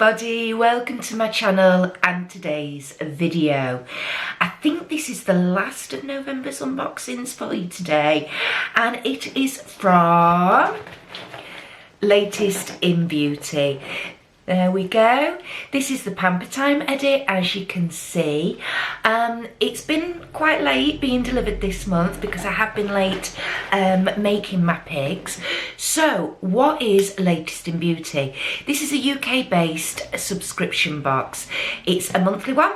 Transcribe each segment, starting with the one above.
everybody, welcome to my channel and today's video. I think this is the last of November's unboxings for you today, and it is from Latest in Beauty. There we go. This is the Pamper Time edit, as you can see. It's been quite late being delivered this month because I have been late making my pigs. So what is Latest in Beauty? This is a UK based subscription box. It's a monthly one,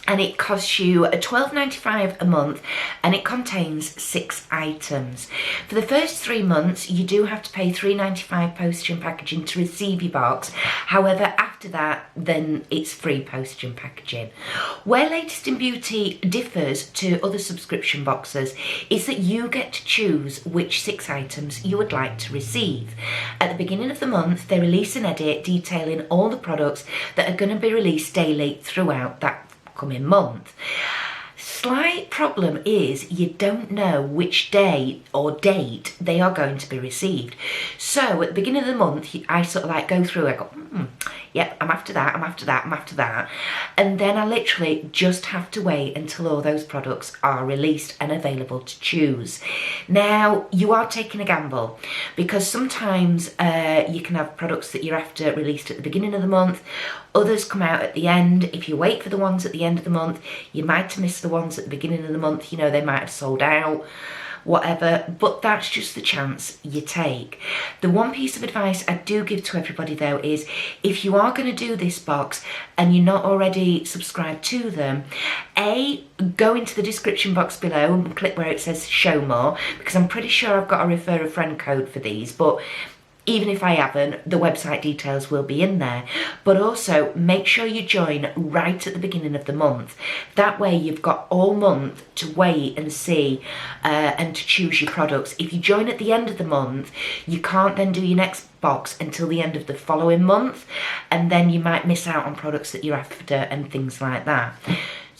and it costs you £12.95 a month, and it contains 6 items. For the first 3 months, you do have to pay £3.95 postage and packaging to receive your box. However, after that, then it's free postage and packaging. Where Latest in Beauty differs to other subscription boxes is that you get to choose which 6 items you would like to receive. At the beginning of the month, they release an edit detailing all the products that are going to be released daily throughout that coming month. Slight problem is you don't know which day or date they are going to be received. So at the beginning of the month, I sort of like go through, I go, yep, I'm after that, I'm after that, I'm after that. And then I literally just have to wait until all those products are released and available to choose. Now, you are taking a gamble because sometimes you can have products that you're after released at the beginning of the month. Others come out at the end. If you wait for the ones at the end of the month, you might miss the ones at the beginning of the month. You know, they might have sold out, whatever, but that's just the chance you take. The one piece of advice I do give to everybody though is, if you are going to do this box and you're not already subscribed to them, go into the description box below and click where it says show more, because I'm pretty sure I've got a refer a friend code for these, but even if I haven't, the website details will be in there. But also make sure you join right at the beginning of the month. That way you've got all month to wait and see and to choose your products. If you join at the end of the month, you can't then do your next box until the end of the following month, and then you might miss out on products that you're after and things like that.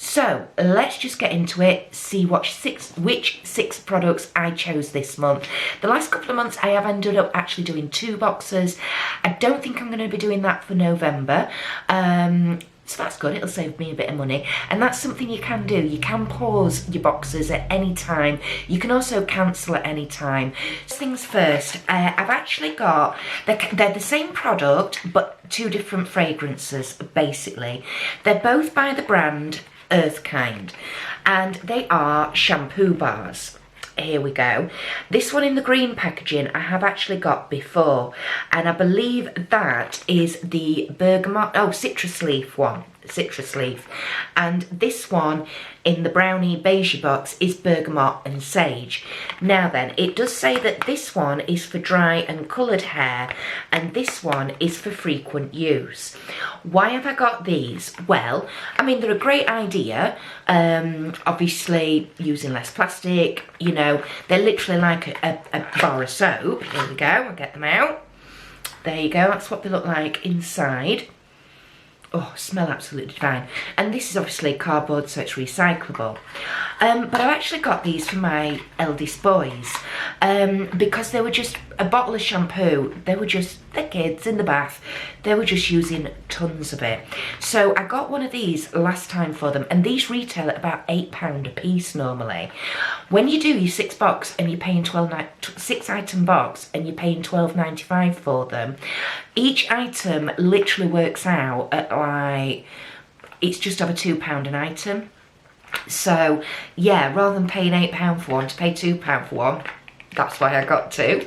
So let's just get into it, see which six products I chose this month. The last couple of months I have ended up actually doing 2 boxes. I don't think I'm going to be doing that for November. So that's good, it'll save me a bit of money. And that's something you can do. You can pause your boxes at any time. You can also cancel at any time. First things first, I've actually got, they're the same product, but 2 different fragrances, basically. They're both by the brand Earthkind, and they are shampoo bars. Here we go. This one in the green packaging I have actually got before, and I believe that is the bergamot, citrus leaf one. Citrus leaf. And this one in the brownie beige box is bergamot and sage. Now then, it does say that this one is for dry and coloured hair, and this one is for frequent use. Why have I got these? Well, I mean, they're a great idea. Obviously using less plastic, you know, they're literally like a bar of soap. Here we go, I'll get them out. There you go, that's what they look like inside. Oh, smell absolutely divine. And this is obviously cardboard, so it's recyclable. But I've actually got these for my eldest boys because they were just a bottle of shampoo. They were just, they're kids in the bath. They were just using tons of it. So I got one of these last time for them, and these retail at about £8 a piece normally. When you do your 6 box and you're paying 6 item box and you're paying £12.95 for them, each item literally works out at like, it's just over £2 an item. So yeah, rather than paying £8 for one, to pay £2 for one, that's why I got 2.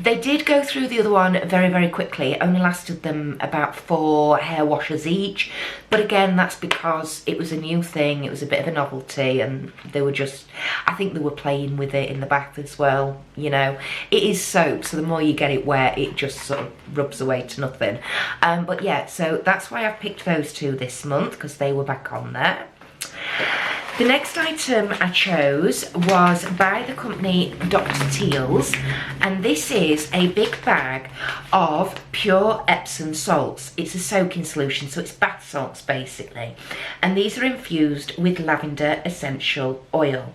They did go through the other one very, very quickly. It only lasted them about 4 hair washes each. But again, that's because it was a new thing. It was a bit of a novelty, and they were just, I think they were playing with it in the bath as well. You know, it is soap, so the more you get it wet, it just sort of rubs away to nothing. But yeah, so that's why I've picked those 2 this month, because they were back on there. The next item I chose was by the company Dr. Teals, and this is a big bag of pure Epsom salts. It's a soaking solution, so it's bath salts basically, and these are infused with lavender essential oil.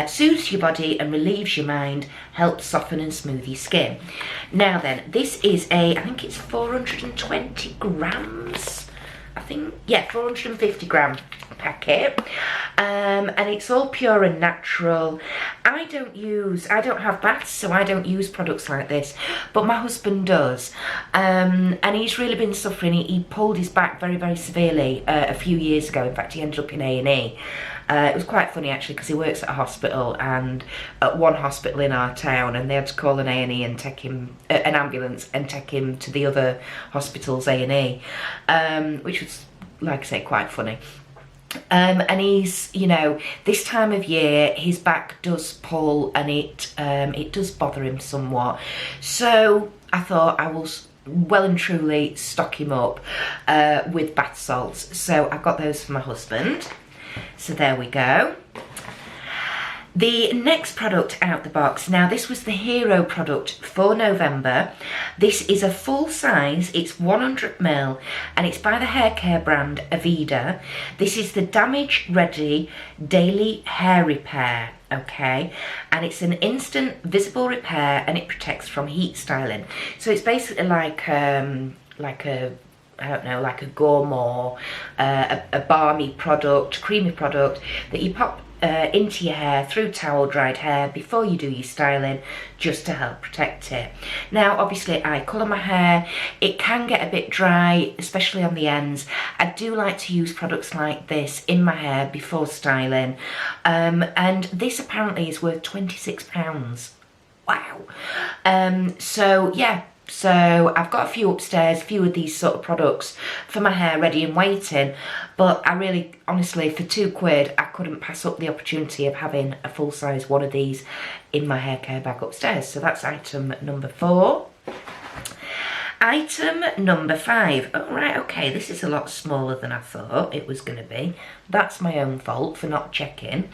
Soothes your body and relieves your mind, helps soften and smooth your skin. Now then, this is I think it's 420 grams. I think, yeah, 450 gram packet, and it's all pure and natural. I don't have baths, so I don't use products like this, but my husband does, and he's really been suffering. He pulled his back very, very severely a few years ago. In fact, he ended up in A&E. It was quite funny actually, because he works at a hospital, and at one hospital in our town, and they had to call an A&E and take him, an ambulance, and take him to the other hospital's A&E, which was, like I say, quite funny. And he's, you know, this time of year his back does pull, and it does bother him somewhat. So I thought I will well and truly stock him up with bath salts. So I got those for my husband. So there we go. The next product out the box, now this was the hero product for November. This is a full size, it's 100ml, and it's by the hair care brand Avida. This is the Damage Ready Daily Hair Repair, okay? And it's an instant visible repair, and it protects from heat styling. So it's basically like a, I don't know, like a Gourmet, a balmy product, creamy product that you pop into your hair through towel dried hair before you do your styling, just to help protect it. Now obviously I colour my hair, it can get a bit dry, especially on the ends. I do like to use products like this in my hair before styling, and this apparently is worth £26. Wow. So yeah, so I've got a few upstairs, a few of these sort of products for my hair ready and waiting, but I really, honestly, for £2 I couldn't pass up the opportunity of having a full size one of these in my hair care bag upstairs. So that's item number 4. Item number 5. Oh, right, okay, this is a lot smaller than I thought it was going to be. That's my own fault for not checking.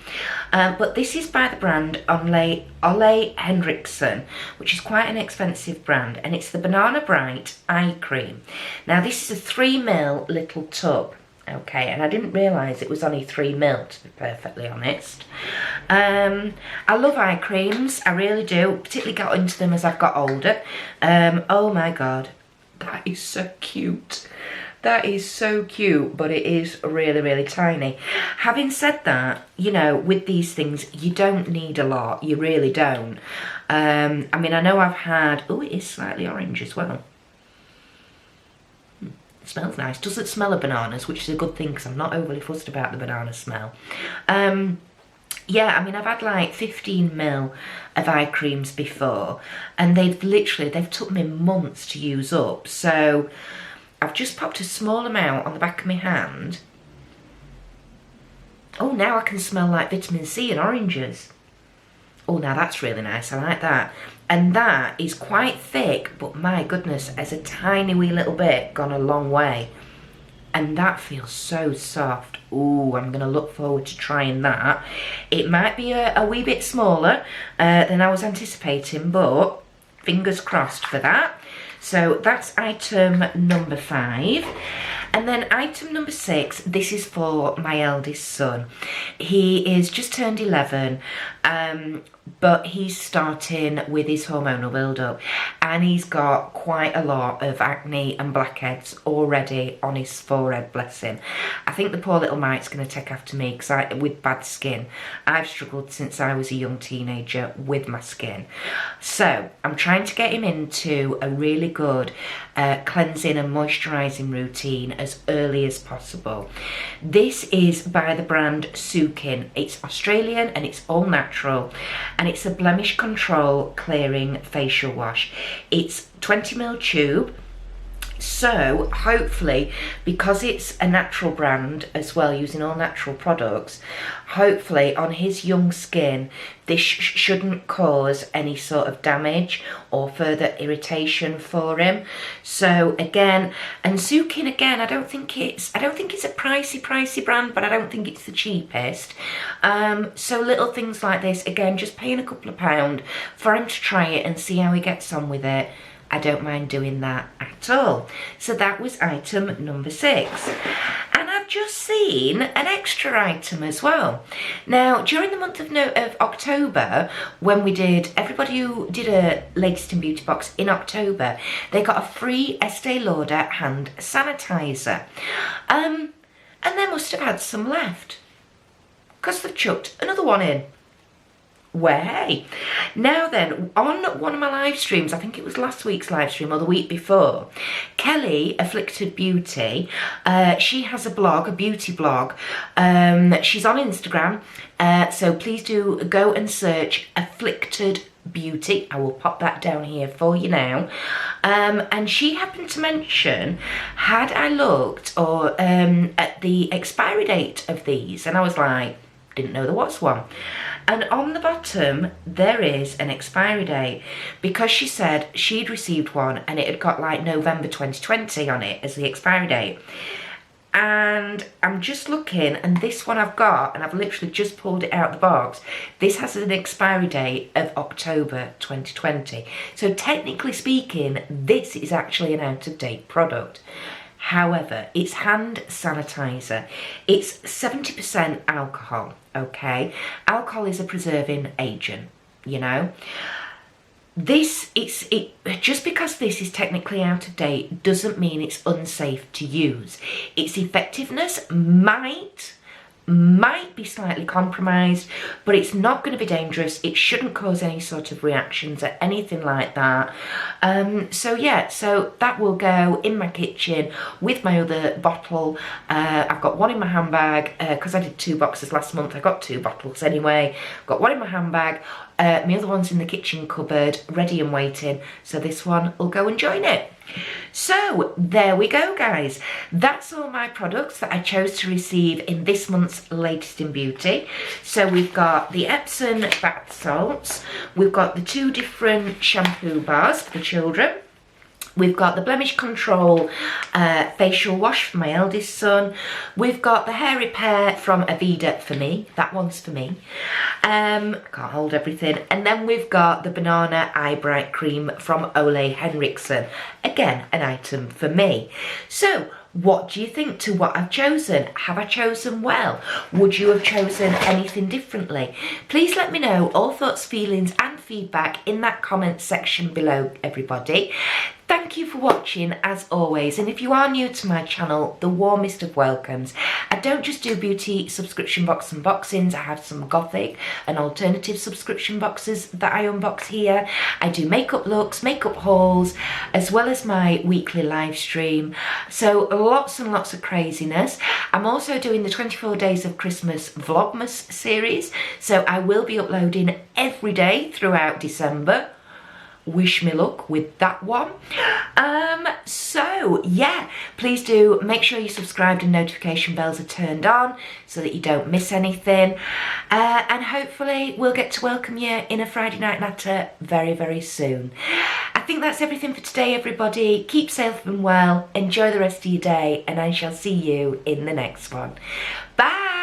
But this is by the brand Ole Henriksen, which is quite an expensive brand, and it's the Banana Bright Eye Cream. Now, this is a 3ml little tub. Okay, and I didn't realise it was only 3ml, to be perfectly honest. I love eye creams, I really do, particularly got into them as I've got older. Oh my god, that is so cute. That is so cute, but it is really, really tiny. Having said that, you know, with these things, you don't need a lot, you really don't. I mean, I know I've had, oh, it is slightly orange as well. Smells nice. Doesn't smell of bananas, which is a good thing because I'm not overly fussed about the banana smell. Yeah, I mean, I've had like 15ml of eye creams before, and they've took me months to use up. So I've just popped a small amount on the back of my hand. Oh, now I can smell like vitamin C and oranges. Oh, now that's really nice. I like that. And that is quite thick, but my goodness, has a tiny wee little bit gone a long way. And that feels so soft. Ooh, I'm going to look forward to trying that. It might be a wee bit smaller than I was anticipating, but fingers crossed for that. So that's item number 5. And then item number 6, this is for my eldest son. He is just turned 11, but he's starting with his hormonal build-up, and he's got quite a lot of acne and blackheads already on his forehead, bless him. I think the poor little mite's going to take after me because with bad skin. I've struggled since I was a young teenager with my skin. So I'm trying to get him into a really good cleansing and moisturising routine as early as possible. This is by the brand Sukin. It's Australian and it's all natural, and it's a blemish control clearing facial wash. It's 20ml tube. So hopefully, because it's a natural brand as well, using all natural products, hopefully on his young skin this shouldn't cause any sort of damage or further irritation for him. So again, and Sukin again, I don't think it's a pricey brand, but I don't think it's the cheapest. So little things like this, again, just paying a couple of £pounds for him to try it and see how he gets on with it. I don't mind doing that at all. So that was item number 6. And I've just seen an extra item as well. Now, during the month of October, when we did, everybody who did a Latest in Beauty box in October, they got a free Estee Lauder hand sanitizer. And they must have had some left, because they've chucked another one in. Well, hey, now then, on one of my live streams, I think it was last week's live stream or the week before, Kelly Afflicted Beauty, she has a blog, a beauty blog. She's on Instagram, so please do go and search Afflicted Beauty. I will pop that down here for you now. And she happened to mention, had I looked at the expiry date of these, and I was like, didn't know there was one. And on the bottom there is an expiry date, because she said she'd received one and it had got like November 2020 on it as the expiry date. And I'm just looking, and this one I've got, and I've literally just pulled it out of the box, this has an expiry date of October 2020. So technically speaking, this is actually an out-of-date product. However, it's hand sanitizer. It's 70% alcohol, okay? Alcohol is a preserving agent, you know? Just because this is technically out of date doesn't mean it's unsafe to use. Its effectiveness might be slightly compromised, but it's not going to be dangerous. It shouldn't cause any sort of reactions or anything like that. So yeah, so that will go in my kitchen with my other bottle. I've got one in my handbag, because I did 2 boxes last month. I got 2 bottles anyway. Got one in my handbag. My other one's in the kitchen cupboard, ready and waiting. So this one will go and join it. So there we go, guys. That's all my products that I chose to receive in this month's Latest in Beauty. So we've got the Epsom bath salts. We've got the 2 different shampoo bars for the children. We've got the Blemish Control facial wash for my eldest son. We've got the hair repair from Avida for me. That one's for me. I can't hold everything. And then we've got the Banana Eye Bright Cream from Ole Henriksen. Again, an item for me. So, what do you think to what I've chosen? Have I chosen well? Would you have chosen anything differently? Please let me know all thoughts, feelings and feedback in that comment section below, everybody. Thank you for watching as always, and if you are new to my channel, the warmest of welcomes. I don't just do beauty subscription box unboxings, I have some gothic and alternative subscription boxes that I unbox here. I do makeup looks, makeup hauls, as well as my weekly live stream. So lots and lots of craziness. I'm also doing the 24 Days of Christmas Vlogmas series, so I will be uploading every day throughout December. Wish me luck with that one. So yeah, please do make sure you're subscribed and notification bells are turned on so that you don't miss anything, and hopefully we'll get to welcome you in a Friday Night Natter very, very soon. I think that's everything for today, everybody. Keep safe and well, enjoy the rest of your day, and I shall see you in the next one. Bye.